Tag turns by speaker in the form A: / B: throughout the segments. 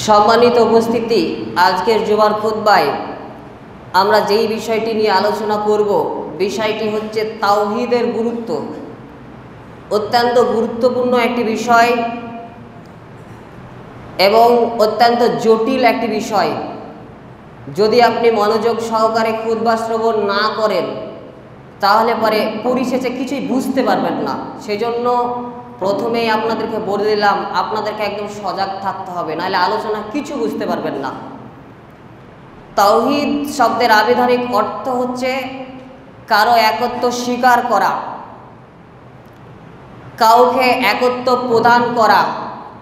A: সম্মানিত উপস্থিতি, আজকের জুমার খুতবায় আমরা যেই বিষয়টি নিয়ে আলোচনা করব, বিষয়টি হচ্ছে তাওহীদের গুরুত্ব। অত্যন্ত গুরুত্বপূর্ণ একটি বিষয় এবং অত্যন্ত জটিল একটি বিষয়। যদি আপনি মনোযোগ সহকারে খুতবা শ্রবণ না করেন তাহলে পরে পরিশেষে কিছুই বুঝতে পারবেন না। সেজন্য প্রথমেই আপনাদেরকে বলে দিলাম, আপনাদেরকে একদম সজাগ থাকতে হবে, নাহলে আলোচনা কিছু বুঝতে পারবেন না। তাওহীদ শব্দের আবিধানিক অর্থ হচ্ছে কারো একত্ব স্বীকার করা, কাউকে একত্ব প্রদান করা,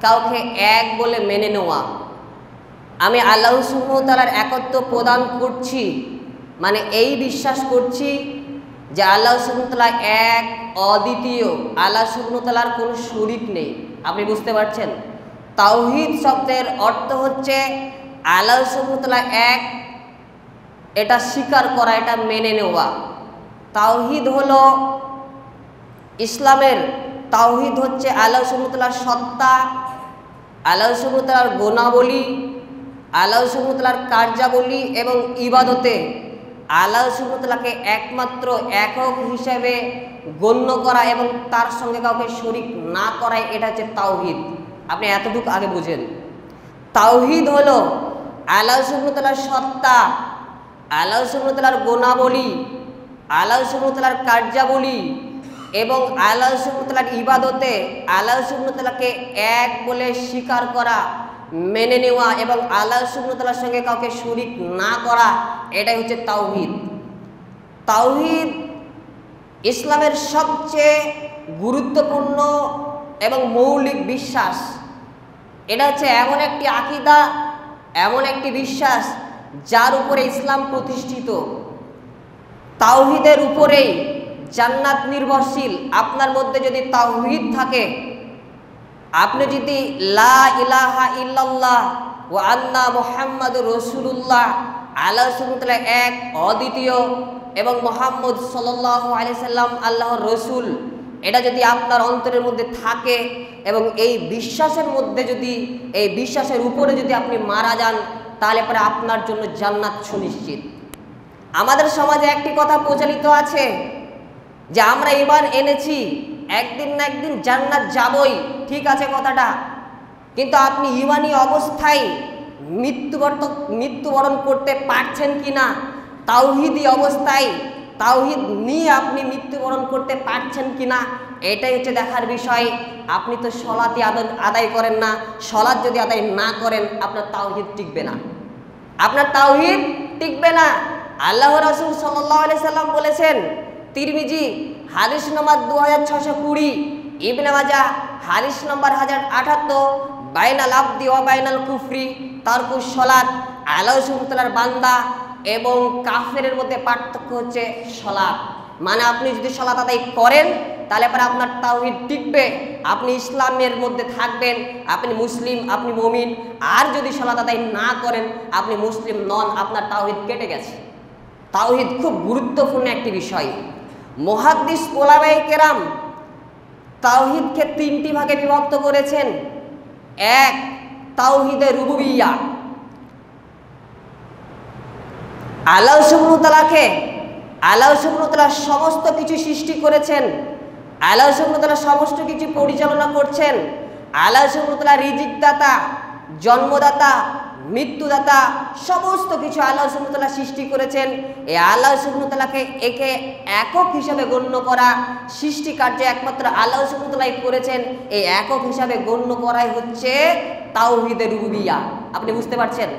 A: কাউকে এক বলে মেনে নেওয়া। আমি আল্লাহ সুবহানাহু ওয়া তাআলার একত্ব প্রদান করছি, মানে এই বিশ্বাস করছি যে আল্লাহ সুবহানাহু ওয়া তাআলা এক, অদ্বিতীয়, আল্লাহ সুবহানাহু ওয়া তাআলার কোনো শরীক নেই। আপনি বুঝতে পারছেন? তাওহীদ শব্দের অর্থ হচ্ছে আল্লাহ সুবহানাহু ওয়া তাআলা এক, এটা স্বীকার করা, এটা মেনে নেওয়া। তাওহীদ হলো ইসলামের, তাওহীদ হচ্ছে আল্লাহ সুবহানাহু ওয়া তাআলার সত্তা, আল্লাহ সুবহানাহু ওয়া তাআলার গুণাবলী, আল্লাহ সুবহানাহু ওয়া তাআলার কার্যাবলী এবং ইবাদতে আল্লাহ সুবহানাহু ওয়া তাআলাকে একমাত্র একক হিসেবে গণ্য করা এবং তার সঙ্গে কাউকে শরীক না করাই, এটা হচ্ছে তাওহীদ। আপনি এতটুকু আগে বুঝেন। তাওহীদ হলো আল্লাহ সুবহানাহু ওয়া তাআলার সত্তা, আল্লাহ সুবহানাহু ওয়া তাআলার গুণাবলী, আল্লাহ সুবহানাহু ওয়া তাআলার কার্যাবলী এবং আল্লাহ সুবহানাহু ওয়া তাআলার ইবাদতে আল্লাহ সুবহানাহু ওয়া তাআলাকে এক বলে স্বীকার করা, মেনে নেওয়া এবং আল্লাহ সুবহানাহু ওয়া তাআলার সঙ্গে কাউকে শরীক না করা, এটাই হচ্ছে তাওহীদ। তাওহীদ ইসলামের সবচেয়ে গুরুত্বপূর্ণ এবং মৌলিক বিশ্বাস। এটা হচ্ছে এমন একটি আকীদা, এমন একটি বিশ্বাস যার উপরে ইসলাম প্রতিষ্ঠিত। তাওহীদের উপরেই জান্নাত নির্ভরশীল। আপনার মধ্যে যদি তাওহীদ থাকে, আপনি যদি লা ইলাহা ইল্লাল্লাহ ওয়া আন্না মুহাম্মাদুর রাসূলুল্লাহ, আল্লাহ সুবহানাহু ওয়া তাআলা এক, অদ্বিতীয় এবং মুহাম্মদ সাল্লাল্লাহু আলাইহি সাল্লাম আল্লাহর রাসূল, এটা যদি আপনার অন্তরের মধ্যে থাকে এবং এই বিশ্বাসের মধ্যে যদি, এই বিশ্বাসের উপরে যদি আপনি মারা যান, তাহলে পরে আপনার জন্য জান্নাত সুনিশ্চিত। আমাদের সমাজে একটি কথা প্রচলিত আছে যে আমরা ঈমান এনেছি, একদিন না একদিন জান্নাত যাবই। ঠিক আছে কথাটা, কিন্তু আপনি ঈমানি অবস্থায় মৃত্যুবরণ করতে পারছেন কিনা, তাওহীদি অবস্থায় তাওহীদ নিয়ে আপনি মৃত্যুবরণ করতে পারছেন কিনা, এটাই হচ্ছে দেখার বিষয়। আপনি তো সলাতই আদায় করেন না, সলাত যদি আদায় না করেন আপনার তাওহীদ টিকবে না, আপনার তাওহীদ টিকবে না। আল্লাহ রাসূল সাল্লাল্লাহু আলাইহি সাল্লাম বলেছেন, তিরমিজি হাদিস নম্বর 2620, ইবনে মাজাহ হাদিস নম্বর 1078, বাইনাল আবদি ওয়া বাইনাল কুফরি তারকুস সালাত। আল্লাহ সুবহানাহু ওয়া তাআলার বান্দা এবং কাফেরের মধ্যে পার্থক্য হচ্ছে সালাত। মানে আপনি যদি সালাত আদায় করেন তাহলে পরে আপনার তাওহীদ টিকবে, আপনি ইসলামের মধ্যে থাকবেন, আপনি মুসলিম, আপনি মুমিন। আর যদি সালাত আদায় না করেন আপনি মুসলিম নন, আপনার তাওহীদ কেটে গেছে। তাওহীদ খুব গুরুত্বপূর্ণ একটি বিষয়। মুহাদ্দিস ওলামায়ে কেরাম তাওহীদকে তিনটি ভাগে বিভক্ত করেছেন। এক, তাওহীদে রুবুবিয়্যাহ, আল্লাহ সুবহানাহু ওয়া তাআলাকে, আল্লাহ সুবহানাহু ওয়া তাআলা সমস্ত কিছু সৃষ্টি করেছেন, আল্লাহ সুবহানাহু ওয়া তাআলা সমস্ত কিছু পরিচালনা করছেন। আল্লাহ সুবহানাহু ওয়া তাআলা রিজিক দাতা, জন্মদাতা, মৃত্যুদাতা, সমস্ত কিছু আল্লাহ সুবহানাহু ওয়া তাআলা সৃষ্টি করেছেন। এই আল্লাহ সুবহানাহু ওয়া তাআলাকে একে একক হিসাবে গণ্য করা, সৃষ্টি কার্য একমাত্র আল্লাহ সুবহানাহু ওয়া তাআলাই করেছেন, এই একক হিসাবে গণ্য করাই হচ্ছে তাওহীদে রুবুবিয়্যাহ। আপনি বুঝতে পারছেন?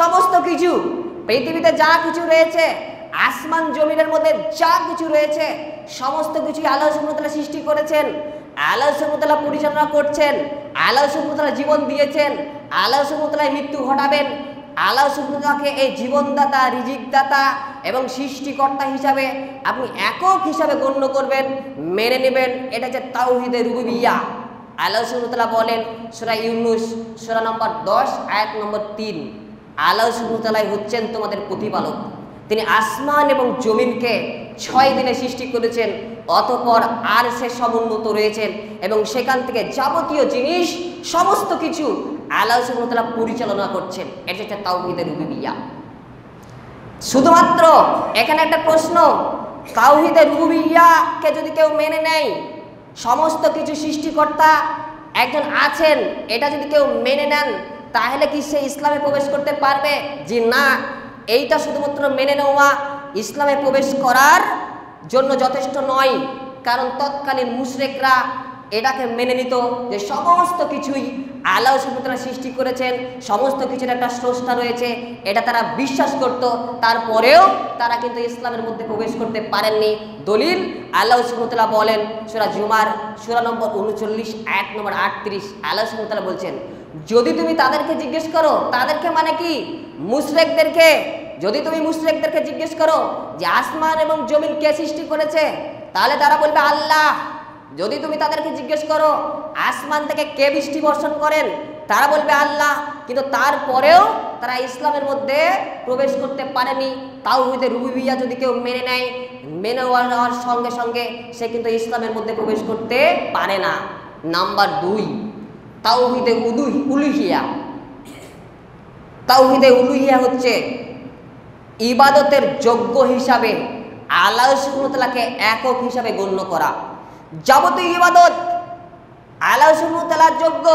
A: সমস্ত কিছু পৃথিবীতে যা কিছু রয়েছে, আসমান জমিনের মধ্যে যা কিছু রয়েছে, সমস্ত কিছুই আল্লাহ সুবহানাহু ওয়া তাআলা সৃষ্টি করেছেন, আল্লাহ সুবহানাহু ওয়া তাআলা পরিচালনা করছেন, আল্লাহ সুবহানাহু ওয়া তাআলা জীবন দিয়েছেন, আল্লাহ সুবহানাহু ওয়া তাআলা মৃত্যু ঘটাবেন। আল্লাহ সুবহানাহু ওয়া তাআলাকে এই জীবনদাতা, রিজিকদাতা এবং সৃষ্টিকর্তা হিসাবে আপনি একক হিসাবে গণ্য করবেন, মেনে নেবেন। এটা হচ্ছে তাওহীদে রুবুবিয়্যাহ। আল্লাহ সুবহানাহু ওয়া তাআলা বলেন সূরা ইউনূস সূরা নম্বর 10 আয়াত নম্বর 3, আল্লাহ সুবহানাহু ওয়া তাআলা হচ্ছেন তোমাদের প্রতিপালক। তিনি আসমান এবং জমিনকে 6 দিনে সৃষ্টি করেছেন, অতঃপর আরশে সমুন্নত রয়েছেন এবং সেখান থেকে যাবতীয় জিনিস সমস্ত কিছু আল্লাহ সুবহানাহু ওয়া তাআলা পরিচালনা করছেন। এটা হচ্ছে তাওহীদে রুবুবিয়্যাহ। শুধুমাত্র এখানে একটা প্রশ্ন, তাওহীদে রুবুবিয়্যাহকে যদি কেউ মেনে নেয়, সমস্ত কিছু সৃষ্টিকর্তা একজন আছেন এটা যদি কেউ মেনে নেন, তাহলে কি সে ইসলামে প্রবেশ করতে পারবে? জি না, এইটা শুধুমাত্র মেনে নেওয়া ইসলামে প্রবেশ করার জন্য যথেষ্ট নয়। কারণ তৎকালীন মুশরিকরা এটাকে মেনে নিত যে সমস্ত কিছুই আল্লাহ সুবহানাহু ওয়া তাআলা সৃষ্টি করেছেন, সমস্ত কিছুর একটা স্রষ্টা রয়েছে, এটা তারা বিশ্বাস করত। তারপরেও তারা কিন্তু ইসলামের মধ্যে প্রবেশ করতে পারেননি। দলিল আল্লাহ সুবহানাহু ওয়া তাআলা বলেন সূরা জুমার সূরা নম্বর 39 আয়াত নম্বর 38, আল্লাহ সুবহানাহু ওয়া তাআলা বলছেন, যদি তুমি তাদেরকে জিজ্ঞেস করো, তাদেরকে মানে কি? মুশরিকদেরকে। যদি তুমি মুশরিকদেরকে জিজ্ঞেস করো যে আসমান এবং জমিন কে সৃষ্টি করেছে, তাহলে তারা বলবে আল্লাহ। যদি তুমি তাদেরকে জিজ্ঞেস করো আসমান থেকে কে বৃষ্টি বর্ষণ করেন, তারা বলবে আল্লাহ। কিন্তু তারপরেও তারা ইসলামের মধ্যে প্রবেশ করতে পারেনি। তাওহীদে রুবুবিয়্যাহ যদি কেউ মেনে নেয়, মেনে নেওয়ার সঙ্গে সঙ্গে সে কিন্তু ইসলামের মধ্যে প্রবেশ করতে পারে না। নাম্বার 2, তাওহীদে উলুহিয়্যাহ। তাওহীদে উলুহিয়্যাহ হচ্ছে ইবাদতের যোগ্য হিসাবে আল্লাহ সুবহানাহু ওয়া তাআলাকে একক হিসাবে গণ্য করা। যাবতীয় ইবাদত আল্লাহ সুবহানাহু ওয়া তাআলার যোগ্য,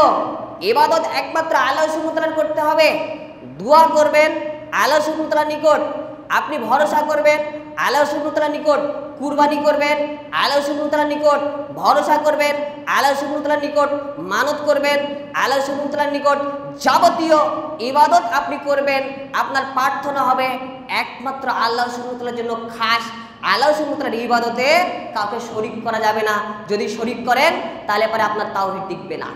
A: ইবাদত একমাত্র আল্লাহ সুবহানাহু ওয়া তাআলার করতে হবে। দোয়া করবেন আল্লাহ সুবহানাহু ওয়া তাআলার নিকট, আপনি ভরসা করবেন আল্লাহ সুবহানাহু ওয়া তাআলার নিকট, কুরবানি করবেন আল্লাহ সুবহানাহু ওয়া তাআলার নিকট, ভরসা করবেন আল্লাহ সুবহানাহু ওয়া তাআলার নিকট, মানত করবেন আল্লাহ সুবহানাহু ওয়া তাআলার নিকট। যাবতীয় ইবাদত আপনি করবেন, আপনার প্রার্থনা হবে একমাত্র আল্লাহ সুবহানাহু ওয়া তাআলার জন্য খাস। আল্লাহ সুবহানাহু ওয়া তাআলার ইবাদতে কাউকে শরীক করা যাবে না। যদি শরীক করেন তাহলে পরে আপনার তাওহীদ টিকবে না।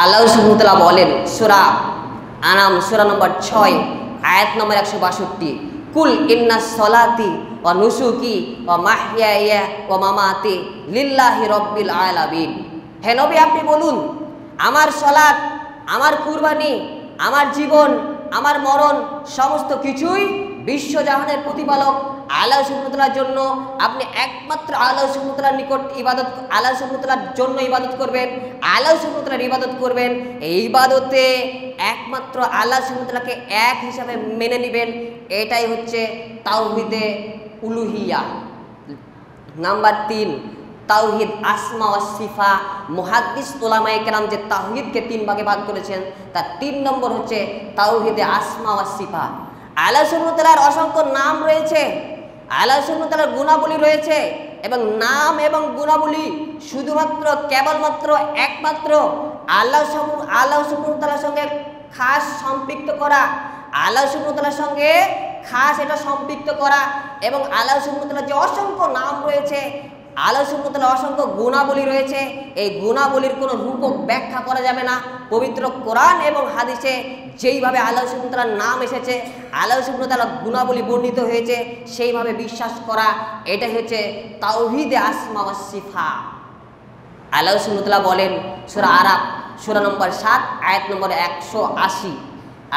A: আল্লাহ সুবহানাহু ওয়া তাআলা বলেন সূরা আনাম সূরা নম্বর 6 আয়াত নম্বর 162, কুল ইন্নাস সলাতি ওয়া নুসুকি ওয়া মাহইয়ায়া ওয়া মামাতি লিল্লাহি রাব্বিল আলামিন। হে নবী, আপনি বলুন আমার সালাত, আমার কুরবানি, আমার জীবন, আমার মরণ সমস্ত কিছুই বিশ্বজাহানের প্রতিপালক আল্লাহ সুবহানাহু ওয়া তাআলার জন্য। আপনি একমাত্র আল্লাহ সুবহানাহু ওয়া তাআলার নিকট ইবাদত, আল্লাহ সুবহানাহু ওয়া তাআলার জন্য ইবাদত করবেন, আল্লাহ সুবহানাহু ওয়া তাআলার ইবাদত করবেন। এই ইবাদতে একমাত্র আল্লাহ সুবহানাহু ওয়া তাআলাকে এক হিসাবে মেনে নেবেন। এটাই হচ্ছে তাওহীদে উলুহিয়্যাহ। নাম্বার 3, তাওহীদ আসমা ওয়া সিফা। মুহাদ্দিস উলামায়ে কেরাম যে তাওহীদকে 3 ভাগে ভাগ করেছেন, তার 3 নম্বর হচ্ছে তাওহীদে আসমা ওয়া সিফা। আল্লাহ সুবহানাহু ওয়া তাআলার অসংখ্য নাম রয়েছে, আল্লাহ সুবহানাহু ওয়া তাআলার গুণাবলী রয়েছে, এবং নাম এবং গুণাবলী শুধুমাত্র কেবলমাত্র একমাত্র আল্লাহ সুবহানাহু ওয়া তাআলার সঙ্গে খাস সম্পৃক্ত করা, আল্লাহ সুবহানাহু ওয়া তাআলার সঙ্গে খাস এটা সম্পৃক্ত করা। এবং আল্লাহ সুবহানাহু ওয়া তাআলার যে অসংখ্য নাম রয়েছে, আল্লাহ সুবহানাহু ওয়া তাআলার অসংখ্য গুণাবলী রয়েছে, এই গুণাবলীর কোনো রূপক ব্যাখ্যা করা যাবে না। পবিত্র কোরআন এবং হাদিসে যেইভাবে আল্লাহ সুবহানাহু ওয়া তাআলার নাম এসেছে, আল্লাহ সুবহানাহু ওয়া তাআলার গুণাবলী বর্ণিত হয়েছে, সেইভাবে বিশ্বাস করা, এটাই হচ্ছে তাওহীদে আসমা ওয়া সিফা। আল্লাহ সুবহানাহু ওয়া তাআলা বলেন সূরা আরাফ সূরা নম্বর 7 আয়াত নম্বর 180,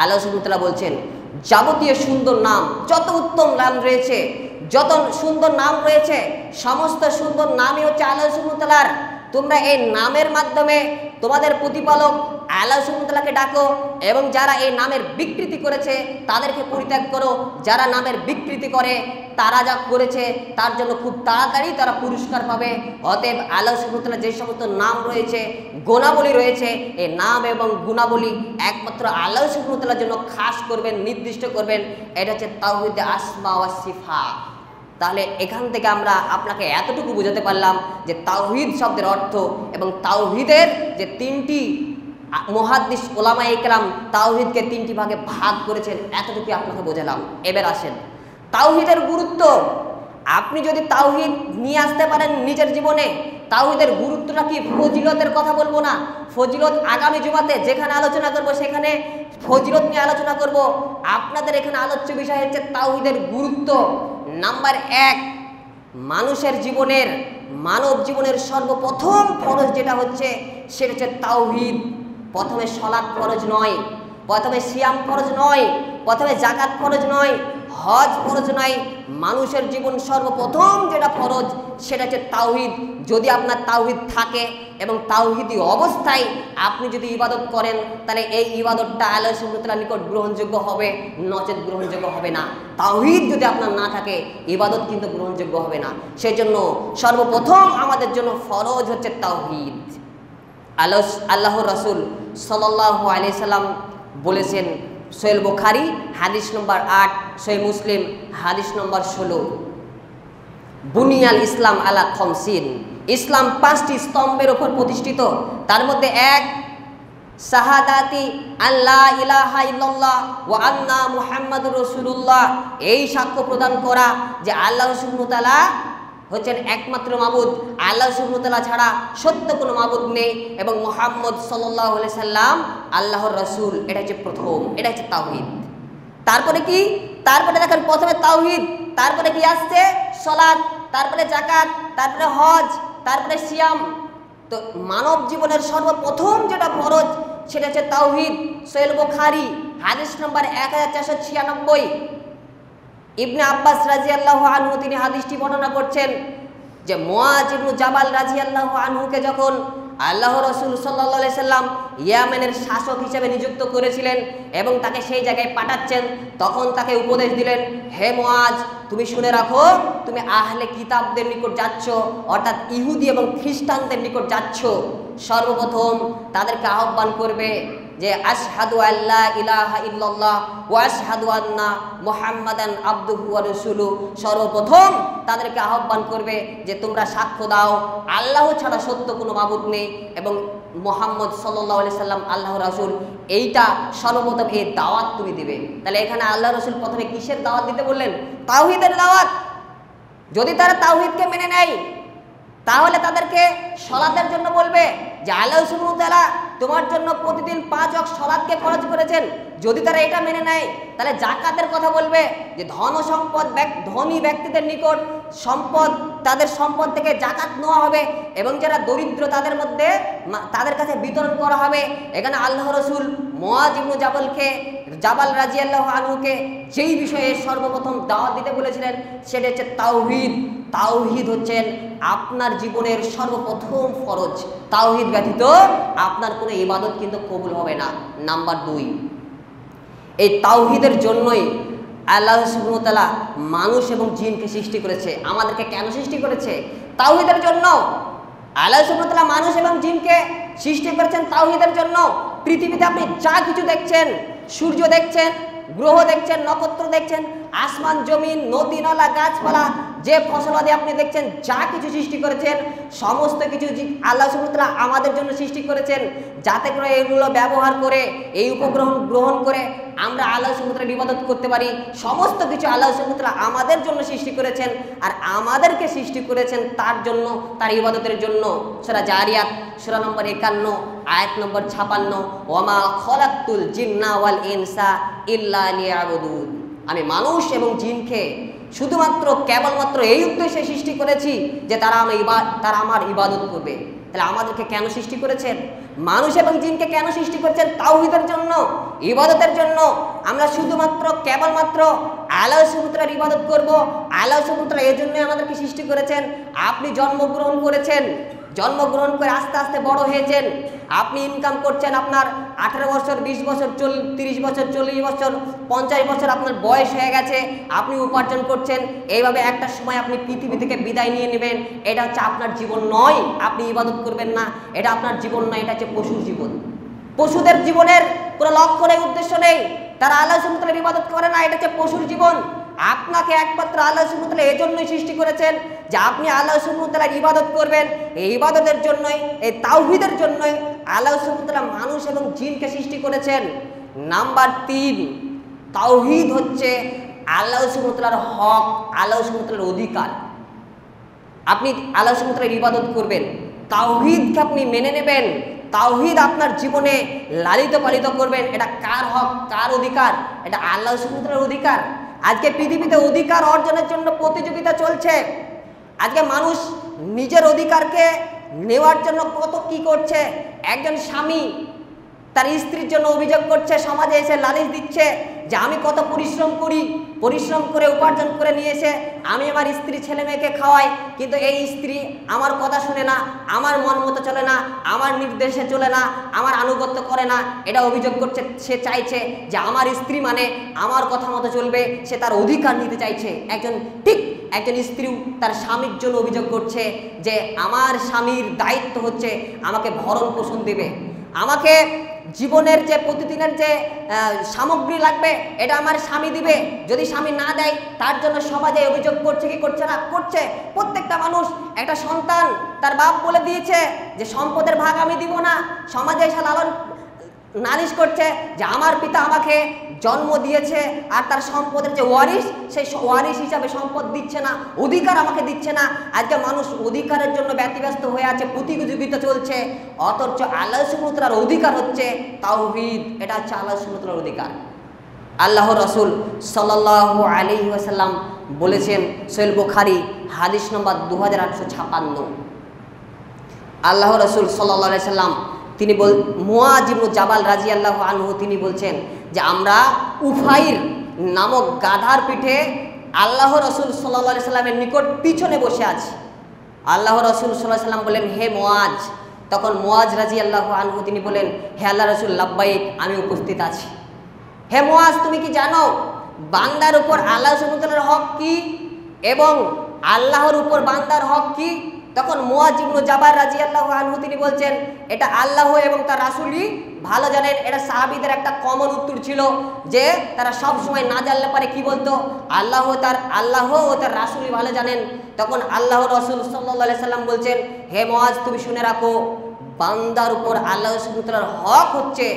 A: আল্লাহ সুবহানাহু ওয়া তাআলা বলছেন, যাবতীয় সুন্দর নাম, যত উত্তম নাম রয়েছে, যত সুন্দর নাম রয়েছে, সমস্ত সুন্দর নামই হচ্ছে আল্লাহ সুবহানাহু ওয়া তাআলার। তোমরা এই নামের মাধ্যমে তোমাদের প্রতিপালক আল্লাহ সুবহানাহু ওয়া তাআলাকে ডাকো, এবং যারা এই নামের বিকৃতি করেছে তাদেরকে পরিত্যাগ করো। যারা নামের বিকৃতি করে, তারা যা করেছে তার জন্য খুব তাড়াতাড়ি তারা পুরস্কার পাবে। অতএব আল্লাহ সুবহানাহু ওয়া তাআলার যে সমস্ত নাম রয়েছে, গুণাবলী রয়েছে, এই নাম এবং গুণাবলী একমাত্র আল্লাহ সুবহানাহু ওয়া তাআলার জন্য খাস করবেন, নির্দিষ্ট করবেন। এটা হচ্ছে তাওহীদে আসমা ওয়া সিফা। তাহলে এখান থেকে আমরা আপনাকে এতটুকু বোঝাতে পারলাম যে তাওহীদ শব্দের অর্থ, এবং তাওহীদের যে 3টি মুহাদ্দিস উলামায়ে কেরাম তাওহীদকে 3টি ভাগে ভাগ করেছেন, এতটুকু আপনাকে বোঝালাম। এবার আসেন তাওহীদের গুরুত্ব। আপনি যদি তাওহীদ নিয়ে আসতে পারেন নিজের জীবনে, তাওহীদের গুরুত্বটা কি, ফজিলতের কথা বলবো না, ফজিলত আগামী জুমাতে যেখানে আলোচনা করব সেখানে ফজিলত নিয়ে আলোচনা করব। আপনাদের এখানে আলোচ্য বিষয় হচ্ছে তাওহীদের গুরুত্ব। নাম্বার 1, মানুষের জীবনের, মানব জীবনের সর্বপ্রথম ফরজ যেটা হচ্ছে সেটা হচ্ছে তাওহীদ। প্রথমে সালাত ফরজ নয়, প্রথমে সিয়াম ফরজ নয়, প্রথমে যাকাত ফরজ নয়, হজ ফরজ নয়, মানুষের জীবন সর্বপ্রথম যেটা ফরজ সেটা হচ্ছে তাওহীদ। যদি আপনার তাওহীদ থাকে এবং তাওহীদি অবস্থায় আপনি যদি ইবাদত করেন, তাহলে এই ইবাদতটা আল্লাহ সুবহানাহু ওয়া তাআলার নিকট গ্রহণযোগ্য হবে, নচেত গ্রহণযোগ্য হবে না। তাওহীদ যদি আপনার না থাকে, ইবাদত কিন্তু গ্রহণযোগ্য হবে না। সেজন্য সর্বপ্রথম আমাদের জন্য ফরজ হচ্ছে তাওহীদ। আল্লাহর রাসূল সাল্লাল্লাহু আলাইহি সাল্লাম বলেছেন, সহিহ বুখারী হাদিস নম্বর 8, সহিহ মুসলিম হাদিস নম্বর 16, বুনিয়াল ইসলাম আলা খামসিন, ইসলাম 5টি স্তম্ভের উপর প্রতিষ্ঠিত। তার মধ্যে এক, শাহাদাতি আল্লাহ ইলাহা ইল্লাল্লাহ ওয়া আন্না মুহাম্মাদুর রাসূলুল্লাহ, এই সাক্ষ্য প্রদান করা যে আল্লাহ সুবহানাহু ওয়া তাআলা হচ্ছেন একমাত্র মাবুদ, আল্লাহ সুবহানাহু ওয়া তাআলা ছাড়া সত্য কোনো মাবুদ নেই, এবং মুহাম্মদ সাল্লাল্লাহু আলাইহি সাল্লাম আল্লাহর রাসূল। এটা হচ্ছে প্রথম, এটা হচ্ছে তাওহীদ। তারপরে কি? তারপরে দেখেন, প্রথমে তাওহীদ, তারপরে কি আসছে? সালাত, তারপরে যাকাত, তারপরে হজ, তারপরে সিয়াম। তো মানব জীবনের সর্বপ্রথম যেটা ফরজ সেটা হচ্ছে তাওহীদ। সহিহ বুখারী হাদিস নম্বর 1496, ইবনে আব্বাস রাদিয়াল্লাহু আনহু তিনি হাদিসটি বর্ণনা করছেন যে মুআজ ইবনে জাবাল রাদিয়াল্লাহু আনহুকে যখন আল্লাহ রাসূল সাল্লাল্লাহু আলাইহি সাল্লাম ইয়ামেনের শাসক হিসেবে নিযুক্ত করেছিলেন এবং তাকে সেই জায়গায় পাঠাচ্ছেন, তখন তাকে উপদেশ দিলেন, হে মুআজ, তুমি শুনে রাখো, তুমি আহলে কিতাবদের নিকট যাচ্ছ, অর্থাৎ ইহুদি এবং খ্রিস্টানদের নিকট যাচ্ছ। সর্বপ্রথম তাদেরকে আহ্বান করবে যে আশহাদু আল্লা ইলাহা ইল্লাল্লাহ ওয়া আশহাদু আন্না মুহাম্মাদান আবদুহু ওয়া রাসূলুহু। সর্বপ্রথম তাদেরকে আহ্বান করবে যে তোমরা সাক্ষ্য দাও আল্লাহ ছাড়া সত্য কোনো মাবুদ নেই এবং মুহাম্মদ সাল্লাল্লাহু আলাইহি সাল্লাম আল্লাহর রাসূল। এইটা সর্বপ্রথম এই দাওয়াত তুমি দিবে। তাহলে এখানে আল্লাহ রাসূল প্রথমে কিসের দাওয়াত দিতে বললেন? তাওহীদের দাওয়াত। যদি তারা তাওহীদকে মেনে নেয়, তাহলে তাদেরকে সালাতের জন্য বলবে যে আল্লাহ সুবহানাহু ওয়া তাআলা তোমার জন্য প্রতিদিন 5 ওয়াক্ত সালাতকে ফরজ করেছেন। যদি তারা এটা মেনে নেয়, তাহলে যাকাতের কথা বলবে যে ধন সম্পদ, ধনী ব্যক্তিদের নিকট সম্পদ, তাদের সম্পদ থেকে যাকাত নেওয়া হবে এবং যারা দরিদ্র তাদের মধ্যে তাদের কাছে বিতরণ করা হবে। এখানে আল্লাহ রাসূল মুআজ ইবনে জাবাল রাদিয়াল্লাহু আনহুকে যেই বিষয়ে সর্বপ্রথম দাওয়াত দিতে বলেছিলেন সেটা হচ্ছে তাওহীদ। তাওহীদ হচ্ছেন আপনার জীবনের সর্বপ্রথম ফরজ। তাওহীদ ব্যতীত আপনার কোনো ইবাদত কিন্তু কবুল হবে না। নাম্বার 2, এই তাওহীদের জন্যই আল্লাহ সুবহানাহু ওয়া তাআলা মানুষ এবং জিনকে সৃষ্টি করেছে। আমাদেরকে কেন সৃষ্টি করেছে? তাওহীদের জন্য। আল্লাহ সুবহানাহু ওয়া তাআলা মানুষ এবং জিনকে সৃষ্টি করেছেন তাওহীদের জন্য। পৃথিবীতে আপনি যা কিছু দেখছেন, সূর্য দেখছেন, গ্রহ দেখছেন, নক্ষত্র দেখছেন, আসমান জমিন, নদী নালা, গাছপালা, যে ফসলাদি আপনি দেখছেন, যা কিছু সৃষ্টি করেছেন, সমস্ত কিছু আল্লাহ সুবহানাহু ওয়া তাআলা আমাদের জন্য সৃষ্টি করেছেন, যাতে করে এগুলো ব্যবহার করে, এই উপগ্রহ গ্রহণ করে আমরা আল্লাহ সুবহানাহু ওয়া তাআলার ইবাদত করতে পারি। সমস্ত কিছু আল্লাহ সুবহানাহু ওয়া তাআলা আমাদের জন্য সৃষ্টি করেছেন, আর আমাদেরকে সৃষ্টি করেছেন তার জন্য, তার ইবাদতের জন্য। সূরা জারিয়াত সূরা নম্বর 51 আয়াত নম্বর 56, ওয়ামা খলাকতুল জিন্না ওয়াল ইনসা ইল্লা লিয়াবুদুন, আমি মানুষ এবং জিনকে শুধুমাত্র কেবলমাত্র এই উদ্দেশ্যে সৃষ্টি করেছি যে তারা আমার ইবাদত করবে। তাহলে আমাদেরকে কেন সৃষ্টি করেছেন? মানুষ এবং জিনকে কেন সৃষ্টি করেছেন? তাওহীদের জন্য, ইবাদতের জন্য। আমরা শুধুমাত্র কেবলমাত্র আল্লাহ সুবহানাহু ওয়া তাআলার ইবাদত করব। আল্লাহ সুবহানাহু ওয়া তাআলা এই জন্যই আমাদেরকে সৃষ্টি করেছেন। আপনি জন্মগ্রহণ করেছেন, জন্মগ্রহণ করে আস্তে আস্তে বড় হয়েছেন, আপনি ইনকাম করছেন, আপনার 18 বছর, 20 বছর, 30 বছর, 40 বছর, 50 বছর আপনার বয়স হয়ে গেছে, আপনি উপার্জন করছেন। এইভাবে একটা সময় আপনি পৃথিবী থেকে বিদায় নিয়ে নেবেন। এটা হচ্ছে আপনার জীবন নয়, আপনি ইবাদত করবেন না, এটা আপনার জীবন নয়, এটা হচ্ছে পশুর জীবন। পশুদের জীবনের কোনো লক্ষ্য নেই, উদ্দেশ্য নেই, তারা আল্লাহ সুবহানাহু ওয়া তাআলার ইবাদত করে না, এটা হচ্ছে পশুর জীবন। আপনাকে একমাত্র আল্লাহ সুবহানাহু ওয়া তাআলা এজন্যই সৃষ্টি করেছেন যে আপনি আল্লাহ সুবহানাহু ওয়া তাআলার ইবাদত করবেন। এই ইবাদতের জন্যই, এই তাওহীদের জন্যই আল্লাহ সুবহানাহু ওয়া তাআলা মানুষ এবং জিনকে সৃষ্টি করেছেন। নাম্বার 3, তাওহীদ হচ্ছে আল্লাহ সুবহানাহু ওয়া তাআলার হক, আল্লাহ সুবহানাহু ওয়া তাআলার অধিকার। আপনি আল্লাহ সুবহানাহু ওয়া তাআলার ইবাদত করবেন, তাওহীদকে আপনি মেনে নেবেন, তাওহীদ আপনার জীবনে লালিত পালিত করবেন। এটা কার হক, কার অধিকার? এটা আল্লাহ সুবহানাহু ওয়া তাআলার অধিকার। আজকে পৃথিবীতে অধিকার অর্জনের জন্য প্রতিযোগিতা চলছে। আজকে মানুষ নিজের অধিকারকে নেওয়ার জন্য কত কি করছে। একজন স্বামী তার স্ত্রীর জন্য অভিযোগ করছে, সমাজে এসে লালিশ দিচ্ছে যে আমি কত পরিশ্রম করি, পরিশ্রম করে উপার্জন করে নিয়ে এসে আমি আমার স্ত্রী ছেলে মেয়েকে খাওয়াই, কিন্তু এই স্ত্রী আমার কথা শুনে না, আমার মন মতো চলে না, আমার নির্দেশে চলে না, আমার আনুগত্য করে না, এটা অভিযোগ করছে। সে চাইছে যে আমার স্ত্রী মানে আমার কথা মতো চলবে, সে তার অধিকার নিতে চাইছে। একজন স্ত্রীও তার স্বামীর জন্য অভিযোগ করছে যে আমার স্বামীর দায়িত্ব হচ্ছে আমাকে ভরণ পোষণ দেবে, আমাকে জীবনের যে প্রতিদিনের যে সামগ্রী লাগবে এটা আমার স্বামী দিবে, যদি স্বামী না দেয় তার জন্য সমাজে অভিযোগ করছে কি করছে না? করছে। প্রত্যেকটা মানুষ, একটা সন্তান তার বাপ বলে দিয়েছে যে সম্পদের ভাগ আমি দিব না, সমাজে এসে নালিশ করছে যে আমার পিতা আমাকে জন্ম দিয়েছে আর তার সম্পদের যে ওয়ারিশ, সেই ওয়ারিশ হিসাবে সম্পদ দিচ্ছে না, অধিকার আমাকে দিচ্ছে না। আজকে মানুষ অধিকারের জন্য ব্যতিব্যস্ত হয়ে আছে, প্রতিযোগিতা চলছে, অথচ আল্লাহ সুবহানাহু ওয়া তাআলার অধিকার হচ্ছে তাওহীদ। এটা হচ্ছে আল্লাহ সুবহানাহু ওয়া তাআলার অধিকার। আল্লাহ রাসূল সাল্লাল্লাহু আলাইহি ওয়াসাল্লাম বলেছেন, সহিহ বুখারী হাদিস নম্বর 2856, আল্লাহ রাসূল সাল্লাল্লাহু আলাইহি ওয়াসাল্লাম তিনি মুআয ইবনে জাবাল রাদিয়াল্লাহু আনহু তিনি বলছেন যে আমরা উফাইর নামক গাধার পিঠে আল্লাহ রাসূল সাল্লাল্লাহু আলাইহি সাল্লামের নিকট পিছনে বসে আছি। আল্লাহ রাসূল সাল্লাল্লাহু আলাইহি সাল্লাম বলেন, হে মুআয। তখন মুআয রাদিয়াল্লাহু আনহু তিনি বলেন, হে আল্লাহ রাসূল, লাব্বাইক, আমি উপস্থিত আছি। হে মুআয, তুমি কি জানো বান্দার উপর আল্লাহ সুবহানাহু ওয়া তাআলার হক কি এবং আল্লাহর উপর বান্দার হক কি? তখন মুআয ইবনে জাবাল রাদিয়াল্লাহু আনহু তিনি বলছেন, এটা আল্লাহ এবং তার রাসূলই ভালো জানেন। এটা সাহাবীদের একটা কমন উত্তর ছিল যে তারা সব সময় না জানলে পারে কি বলতো, আল্লাহ ও তার রাসূলই ভালো জানেন। তখন আল্লাহ রাসূল সাল্লাল্লাহু আলাইহি সাল্লাম বলছেন, হে মুআয, তুমি শুনে রাখো, বান্দার উপর আল্লাহ সুবহানাহু ওয়া তাআলার হক হচ্ছে,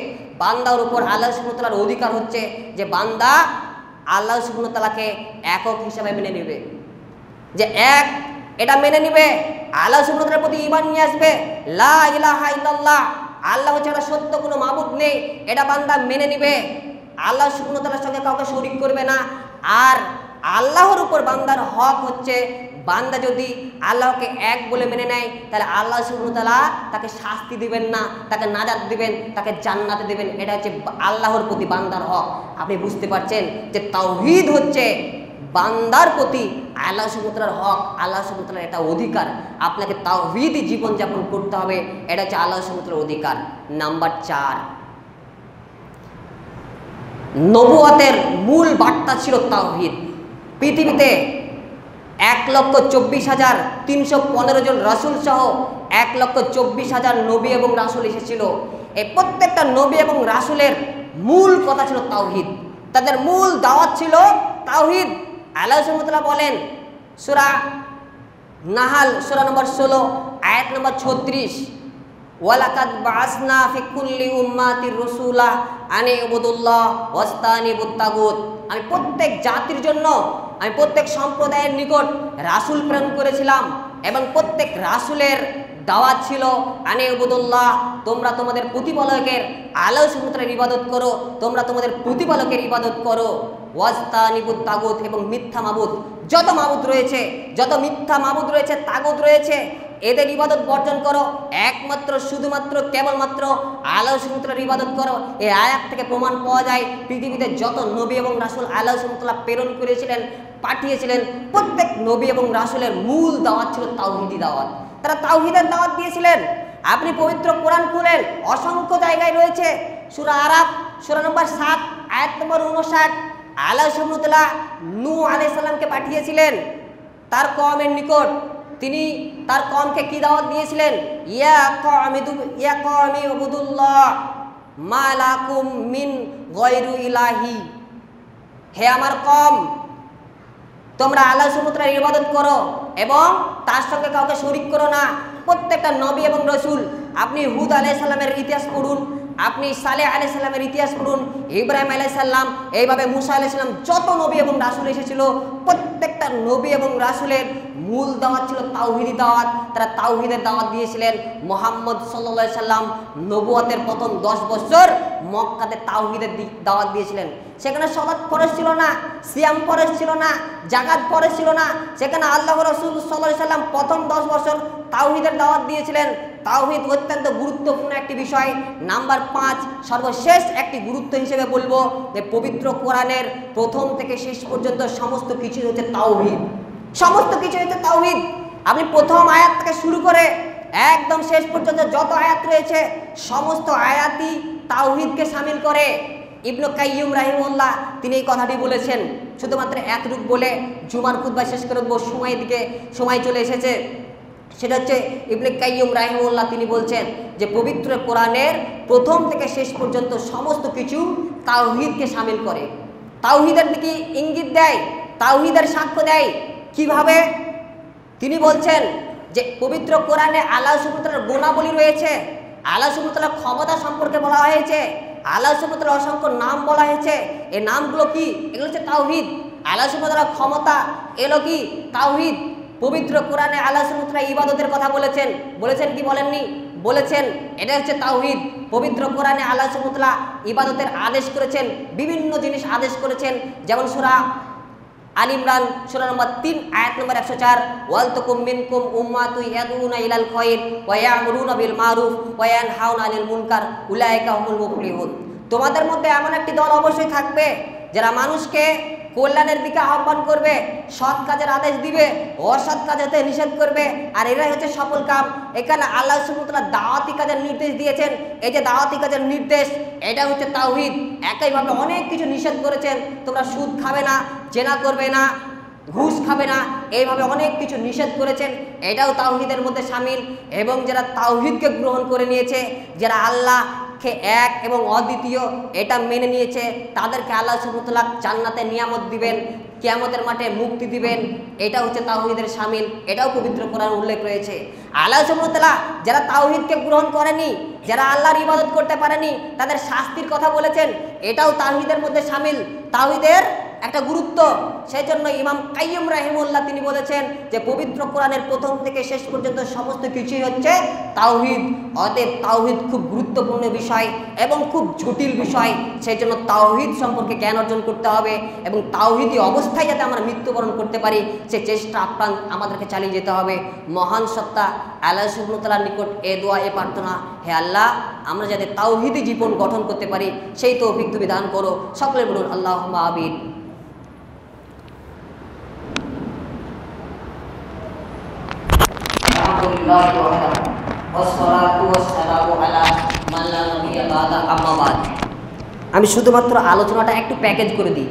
A: বান্দার উপর আল্লাহ সুবহানাহু ওয়া তাআলার অধিকার হচ্ছে যে বান্দা আল্লাহ সুবহানাহু ওয়া তাআলাকে একক হিসাবে মেনে নেবে, যে এক এটা মেনে নিবে, আল্লাহ সুবহানাহু ওয়া তাআলার প্রতি ঈমান নিয়ে আসবে, লা ইলাহা ইল্লাল্লাহ, আল্লাহ ছাড়া সত্য কোনো মাবুদ নেই, এটা বান্দা মেনে নিবে, আল্লাহ সুবহানাহু ওয়া তাআলার সঙ্গে কাউকে শরীক করবে না। আর আল্লাহর উপর বান্দার হক হচ্ছে, বান্দা যদি আল্লাহকে এক বলে মেনে নেয় তাহলে আল্লাহ সুবহানাহু ওয়া তাআলা তাকে শাস্তি দিবেন না, তাকে নাজাত দিবেন, তাকে জান্নাতে দিবেন। এটা হচ্ছে আল্লাহর প্রতি বান্দার হক। আপনি বুঝতে পারছেন যে তাওহীদ হচ্ছে বান্দার প্রতি আল্লাহ সুবহানাহু ওয়া তাআলার হক, আল্লাহ সুবহানাহু ওয়া তাআলার এটা অধিকার। আপনাকে তাওহীদি জীবনযাপন করতে হবে, এটা হচ্ছে আল্লাহ সুবহানাহু ওয়া তাআলার অধিকার। নাম্বার 4, নবুয়তের মূল বার্তা ছিল তাওহীদ। পৃথিবীতে 1,24,315 জন রাসূল সহ 1,24,000 নবী এবং রাসূল এসেছিল। এই প্রত্যেকটা নবী এবং রাসূলের মূল কথা ছিল তাওহীদ, তাদের মূল দাওয়াত ছিল তাওহীদ। আল্লাহ সুবহানাহু ওয়া তাআলা বলেন সূরা নাহাল সূরা নম্বর 16 আয়াত নম্বর 36, ওয়ালাকাদ বাআসনা ফি কুল্লি উম্মাতির রাসূলা আন ইবুদুল্লাহ ওয়াস্তানিবুত তাগুত। আমি প্রত্যেক জাতির জন্য, আমি প্রত্যেক সম্প্রদায়ের নিকট রাসূল প্রেরণ করেছিলাম এবং প্রত্যেক রাসূলের দাওয়াত ছিল আন ইবুদুল্লাহ, তোমরা তোমাদের প্রতিপালকের আল্লাহ সুবহানাহু ওয়া তাআলার ইবাদত করো, তোমরা তোমাদের প্রতিপালকের ইবাদত করো, ওয়াস্তানিবুত তাগুত, এবং মিথ্যা মাবুদ যত মাবুদ রয়েছে, যত মিথ্যা মাবুদ রয়েছে, তাগুত রয়েছে, এদের ইবাদত বর্জন করো, একমাত্র শুধুমাত্র কেবলমাত্র আল্লাহ সুবহানাহু ওয়া তাআলার ইবাদত করো। এই আয়াত থেকে প্রমাণ পাওয়া যায় পৃথিবীতে যত নবী এবং রাসূল আল্লাহ সুবহানাহু ওয়া তাআলা প্রেরণ করেছিলেন, পাঠিয়েছিলেন, প্রত্যেক নবী এবং রাসূলের মূল দাওয়াত ছিল তাওহীদি দাওয়াত। তারা তাওহীদের দাওয়াত দিয়েছিলেন। আপনি পবিত্র কোরআন খুলেন, অসংখ্য জায়গায় রয়েছে। সূরা আরাফ সূরা নম্বর 7 আয়াত নম্বর 59, আল্লাহ সুবহানাহু ওয়া তাআলা নূহ আলাইহিস সালামকে পাঠিয়েছিলেন তার কওমের নিকট। তিনি তার কওমকে কি দাওয়াত দিয়েছিলেন? ইয়া কওমি উবুদুল্লাহ মা লাকুম মিন গায়রু ইলাহি, হে আমার কওম, তোমরা আল্লাহ সুবহানাহু ওয়া তাআলার ইবাদত করো এবং তার সঙ্গে কাউকে শরীক করো না। প্রত্যেকটা নবী এবং রাসূল, আপনি হুদ আলাইহিস সালামের ইতিহাস পড়ুন, আপনি সালেহ আলাইহিস সালামের ইতিহাস পড়ুন, ইব্রাহিম আলাইহিস সালাম, এইভাবে মুসা আলাইহিস সালাম, যত নবী এবং রাসূল এসেছিল, প্রত্যেকটা নবী এবং রাসূলের মূল দাওয়াত ছিল তাওহীদি দাওয়াত। তারা তাওহীদের দাওয়াত দিয়েছিলেন। মুহাম্মদ সাল্লাল্লাহু আলাইহি সাল্লাম নবুয়তের প্রথম 10 বছর মক্কাতে তাওহীদের দাওয়াত দিয়েছিলেন। সেখানে সালাত ফরজ ছিল না, সিয়াম ফরজ ছিল না, যাকাত ফরজ ছিল না। সেখানে আল্লাহ রাসূল সাল্লাল্লাহু আলাইহি সাল্লাম প্রথম 10 বছর তাওহীদের দাওয়াত দিয়েছিলেন। তাওহীদ অত্যন্ত গুরুত্বপূর্ণ একটি বিষয়। নাম্বার 5 সর্বশেষ একটি গুরুত্ব হিসেবে বলবো যে পবিত্র কোরআনের প্রথম থেকে শেষ পর্যন্ত সমস্ত কিছু হচ্ছে তাওহীদ, সমস্ত কিছু হচ্ছে তাওহীদ। আপনি প্রথম আয়াত থেকে শুরু করে একদম শেষ পর্যন্ত যত আয়াত রয়েছে সমস্ত আয়াতই তাওহীদকে শামিল করে। ইবনে কাইয়্যিম রাহিমাহুল্লাহ তিনি এই কথাটি বলেছেন। শুধুমাত্র এতটুকু বলে জুমার খুতবা শেষ করে দেবো, সময় চলে এসেছে। সেটা হচ্ছে ইবনে কাইয়্যিম রাহিমাহুল্লাহ তিনি বলছেন যে পবিত্র কোরআনের প্রথম থেকে শেষ পর্যন্ত সমস্ত কিছু তাওহীদকে শামিল করে, তাওহীদের দিকে ইঙ্গিত দেয়, তাওহীদের সাক্ষ্য দেয়। কিভাবে? তিনি বলছেন যে পবিত্র কোরআনে আল্লাহ সুবহানাহু ওয়া তাআলার গুণাবলী রয়েছে, আল্লাহ সুবহানাহু ওয়া তাআলার ক্ষমতা সম্পর্কে বলা হয়েছে, আল্লাহ সুবহানাহু ওয়া তাআলার অসংখ্য নাম বলা হয়েছে। এই নামগুলো কি? এগুলো হচ্ছে তাওহীদ। আল্লাহ সুবহানাহু ওয়া তাআলার ক্ষমতা, এগুলো কি? তাওহীদ। পবিত্র কোরআনে আল্লাহ সুবহানাহু ওয়া তাআলা ইবাদতের কথা বলেছেন কি বলেননি? বলেছেন। এটা হচ্ছে তাওহীদ। পবিত্র কোরআনে আল্লাহ সুবহানাহু ওয়া তাআলা ইবাদতের আদেশ করেছেন, বিভিন্ন জিনিস আদেশ করেছেন। যেমন সূরা আল ইমরান সূরা নম্বর 3 আয়াত নম্বর 104, ওয়াল তাকুম মিনকুম উম্মাতুন ইয়াদউনা ইলাল খায়র ওয়া ইয়া'মুরুনা বিল মারুফ ওয়া ইয়ানহাউনা আনিল মুনকার উলাইকা হুমুল মুফলিহুন। তোমাদের মধ্যে এমন একটি দল অবশ্যই থাকবে যারা মানুষকে কল্যাণের দিকে আহ্বান করবে, সৎ কাজের আদেশ দিবে, অসৎ কাজ হতে নিষেধ করবে, আর এরাই হচ্ছে সফল কাম। এখানে আল্লাহ সুবহানাহু ওয়া তাআলা দাওয়াতি কাজের নির্দেশ দিয়েছেন। এই যে দাওয়াতি কাজের নির্দেশ, এটা হচ্ছে তাওহীদ। একইভাবে অনেক কিছু নিষেধ করেছেন, তোমরা সুদ খাবে না, জেনা করবে না, ঘুষ খাবে না, এইভাবে অনেক কিছু নিষেধ করেছেন। এটাও তাওহীদের মধ্যে শামিল। এবং যারা তাওহীদকে গ্রহণ করে নিয়েছে, যারা আল্লাহকে এক এবং অদ্বিতীয় এটা মেনে নিয়েছে, তাদেরকে আল্লাহ সুবহানাহু ওয়া তাআলা জান্নাতে নিয়ামত দিবেন, কিয়ামতের মাঠে মুক্তি দিবেন। এটা হচ্ছে তাওহীদের শামিল। এটাও পবিত্র কোরআন উল্লেখ রয়েছে। আল্লাহ সুবহানাহু ওয়া তাআলা যারা তাওহীদকে গ্রহণ করেনি, যারা আল্লাহর ইবাদত করতে পারেনি, তাদের শাস্তির কথা বলেছেন। এটাও তাওহীদের মধ্যে শামিল, তাওহীদের একটা গুরুত্ব। সেই জন্য ইমাম কাইয়্যিম রাহিমাহুল্লাহ তিনি বলেছেন যে পবিত্র কোরআনের প্রথম থেকে শেষ পর্যন্ত সমস্ত কিছুই হচ্ছে তাওহীদ। অতএব তাওহীদ খুব গুরুত্বপূর্ণ বিষয় এবং খুব জটিল বিষয়। সেই জন্য তাওহীদ সম্পর্কে জ্ঞান অর্জন করতে হবে এবং তাওহীদি অবস্থায় যাতে আমরা মৃত্যুবরণ করতে পারি সে চেষ্টা আপ্রাণ আমাদেরকে চালিয়ে যেতে হবে। মহান সত্তা আল্লাহ সুবহানাহু ওয়া তাআলার নিকট এ দোয়া, এ প্রার্থনা, হে আল্লাহ আমরা যাতে তাওহীদি জীবন গঠন করতে পারি সেই তৌফিক তুমি দান করো। সকলে বলুন আল্লাহুম্মা আমিন। আমি শুধুমাত্র আলোচনাটা একটু প্যাকেজ করে দিই,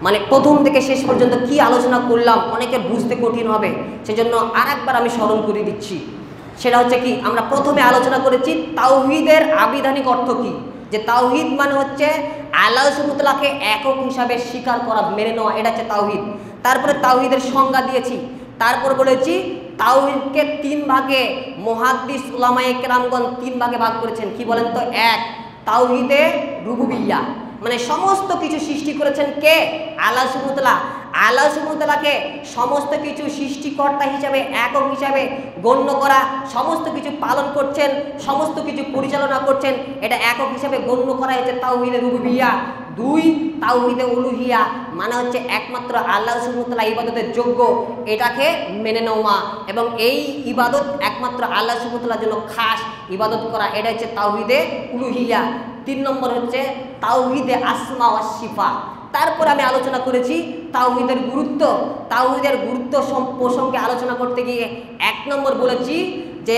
A: মানে প্রথম থেকে শেষ পর্যন্ত কি আলোচনা করলাম অনেকের বুঝতে কঠিন হবে, সেজন্য আরেকবার আমি স্মরণ করে দিচ্ছি। সেটা হচ্ছে কি, আমরা প্রথমে আলোচনা করেছি তাওহীদের আবিধানিক অর্থ কি, যে তাওহীদ মানে হচ্ছে আল্লাহ সুবহানাহু ওয়া তাআলাকে একক হিসাবে স্বীকার করা, মেনে নেওয়া, এটা হচ্ছে তাওহীদ। তারপরে তাওহীদের সংজ্ঞা দিয়েছি। তারপর বলেছি তাওহীদকে 3 ভাগে মুহাদ্দিস উলামায়ে কেরামগণ 3 ভাগে ভাগ করেছেন। কি বলেন তো? 1 তাওহীদে রুবুবিয়্যাহ, মানে সমস্ত কিছু সৃষ্টি করেছেন কে? আল্লাহ সুবহানাহু ওয়া তাআলা। আল্লাহ সুবহানাহু ওয়া তাআলাকে সমস্ত কিছু সৃষ্টিকর্তা হিসাবে, একক হিসাবে গণ্য করা, সমস্ত কিছু পালন করছেন, সমস্ত কিছু পরিচালনা করছেন, এটা একক হিসাবে গণ্য করা হচ্ছে তাওহীদে রুবুবিয়্যাহ। 2 তাওহীদে উলুহিয়্যাহ, মানে হচ্ছে একমাত্র আল্লাহ সুবহানাহু ওয়া তাআলা ইবাদতের যোগ্য, এটাকে মেনে নেওয়া এবং এই ইবাদত একমাত্র আল্লাহ সুবহানাহু ওয়া তাআলার জন্য খাস ইবাদত করা, এটা হচ্ছে তাওহীদে উলুহিয়্যাহ। 3 নম্বর হচ্ছে তাওহীদে আসমা ওয়াস সিফাত। তারপর আমি আলোচনা করেছি তাওহীদের গুরুত্ব। তাওহীদের গুরুত্ব প্রসঙ্গে আলোচনা করতে গিয়ে 1 নম্বর বলেছি যে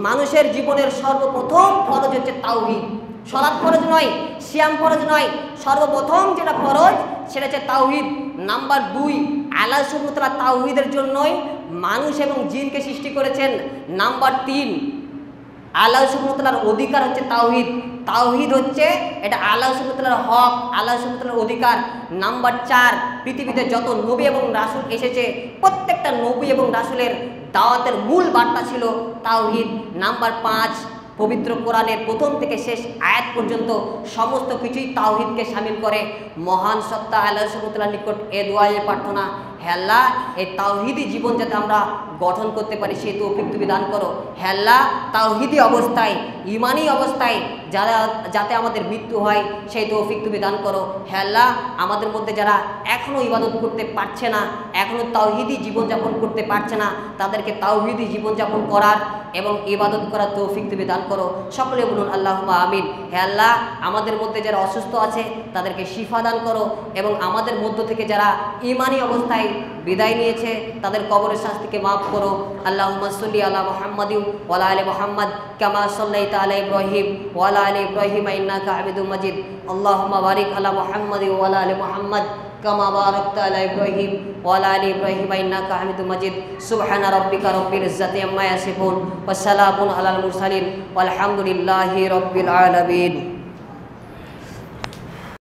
A: মানুষের জীবনের সর্বপ্রথম ফরজ হচ্ছে তাওহীদ। সালাত ফরজ নয়, সিয়াম ফরজ নয়, সর্বপ্রথম যেটা ফরজ সেটা হচ্ছে তাওহীদ। নাম্বার 2 আল্লাহ সুবহানাহু ওয়া তাআলা তাওহীদের জন্যই মানুষ এবং জিনকে সৃষ্টি করেছেন। নাম্বার 3 আল্লাহ সুবহানাহু ওয়া তাআলার অধিকার হচ্ছে তাওহীদ। তাওহীদ হচ্ছে এটা আল্লাহ সুবহানাহু ওয়া তাআলার হক, আল্লাহ সুবহানাহু ওয়া তাআলার অধিকার। নাম্বার 4 পৃথিবীতে যত নবী এবং রাসূল এসেছে প্রত্যেকটা নবী এবং রাসূলের দাওয়াতের মূল বার্তা ছিল তাওহীদ। নাম্বার 5 পবিত্র কোরআনের প্রথম থেকে শেষ আয়াত পর্যন্ত সমস্ত কিছুই তাওহীদকে শামিল করে। মহান সত্তা আল্লাহ সুবহানাহু ওয়া তাআলার নিকট এ দোয়া, এ প্রার্থনা, হে আল্লাহ এই তাওহীদি জীবন যাতে আমরা গঠন করতে পারি সেই তৌফিক তুমি দান করো। হে আল্লাহ তাওহীদি অবস্থায়, ঈমানি অবস্থায় যাতে আমাদের মৃত্যু হয় সেই তৌফিক তুমি দান করো। হে আল্লাহ আমাদের মধ্যে যারা এখনও ইবাদত করতে পারছে না, এখনও তাওহীদি জীবনযাপন করতে পারছে না, তাদেরকে তাওহীদি জীবনযাপন করার এবং ইবাদত করার তৌফিক তুমি দান করো। সকলে বলুন আল্লাহুম্মা আমিন। হে আল্লাহ আমাদের মধ্যে যারা অসুস্থ আছে তাদেরকে শিফা দান করো এবং আমাদের মধ্য থেকে যারা ঈমানি অবস্থায় বিদায় নিয়েছে তাদের কবরের শাস্তিকে মাফ করো। আল্লাহুম্মা সাল্লি আলা মুহাম্মাদিন ওয়া আলা আলি মুহাম্মাদ কামা সাল্লাইতা আলা ইব্রাহিম ওয়া আলা আলি ইব্রাহিম ইন্নাকা হামিদুম মাজিদ। আল্লাহুম্মা বারিক আলা মুহাম্মাদিন ওয়া আলা আলি মুহাম্মাদ কামা বারাকতা আলা ইব্রাহিম ওয়া আলা আলি ইব্রাহিম ইন্নাকা হামিদুম মাজিদ। সুবহানা রাব্বিকা রাব্বিল ইজ্জাতি আম্মা ইয়াসিফুন ওয়া সালামুন আলাল মুরসালিন ওয়াল হামদুলিল্লাহি রাব্বিল আলামিন।